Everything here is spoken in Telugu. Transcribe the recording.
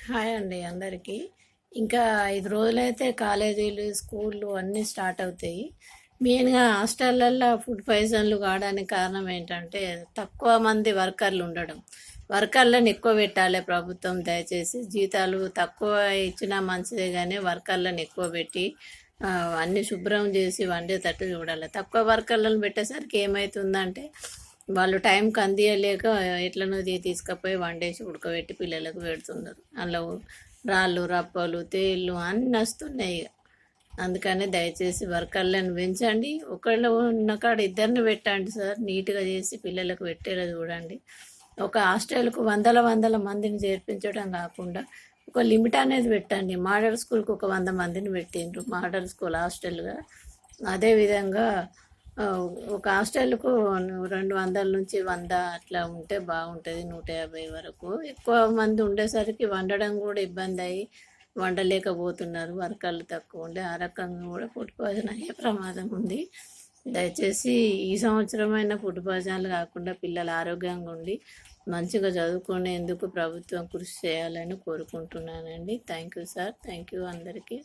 హాయ్ అండి అందరికీ. ఇంకా 5 రోజులైతే కాలేజీలు, స్కూళ్ళు అన్నీ స్టార్ట్ అవుతాయి. మెయిన్‌గా హాస్టళ్ళల్లో ఫుడ్ పాయిజన్‌లు కావడానికి కారణం ఏంటంటే, తక్కువ మంది వర్కర్లు ఉండడం. వర్కర్లను ఎక్కువ పెట్టాలి ప్రభుత్వం దయచేసి. జీతాలు తక్కువ ఇచ్చినా మంచిదే గానీ, వర్కర్లను ఎక్కువ పెట్టి అన్నీ శుభ్రం చేసి వండేటట్టు చూడాలి. తక్కువ వర్కర్లను పెట్టేసరికి ఏమైతుందంటే, వాళ్ళు టైంకి అందియలేక ఎట్లనో తీసుకపోయి వండేసి ఉడకబెట్టి పిల్లలకు పెడుతున్నారు. అందులో రాళ్ళు రప్పలు తేళ్ళు అన్నీ వస్తున్నాయి ఇక. అందుకని దయచేసి వర్కర్లను పెంచండి. ఒకళ్ళు ఉన్న కాడ ఇద్దరిని పెట్టండి సార్, నీట్గా చేసి పిల్లలకు పెట్టేలా చూడండి. ఒక హాస్టల్కు వందల వందల మందిని చేర్పించడం కాకుండా ఒక లిమిట్ అనేది పెట్టండి. మోడల్ స్కూల్కి ఒక 100 మందిని పెట్టిండ్రు, మోడల్ స్కూల్ హాస్టల్గా. అదేవిధంగా ఒక హాస్టల్కు 200 నుంచి 100 అట్లా ఉంటే బాగుంటుంది, 150 వరకు. ఎక్కువ మంది ఉండేసరికి వండడం కూడా ఇబ్బంది అయ్యి వండలేకపోతున్నారు. వర్కర్లు తక్కువ ఉండే ఆ రకంగా కూడా ఫుడ్ పాయిజన్ అయ్యే ప్రమాదం ఉంది. దయచేసి ఈ సంవత్సరమైన ఫుడ్ పాయిజన్లు కాకుండా పిల్లలు ఆరోగ్యంగా ఉండి మంచిగా చదువుకునేందుకు ప్రభుత్వం కృషి చేయాలని కోరుకుంటున్నానండి. Thank you sir, thank you అందరికీ.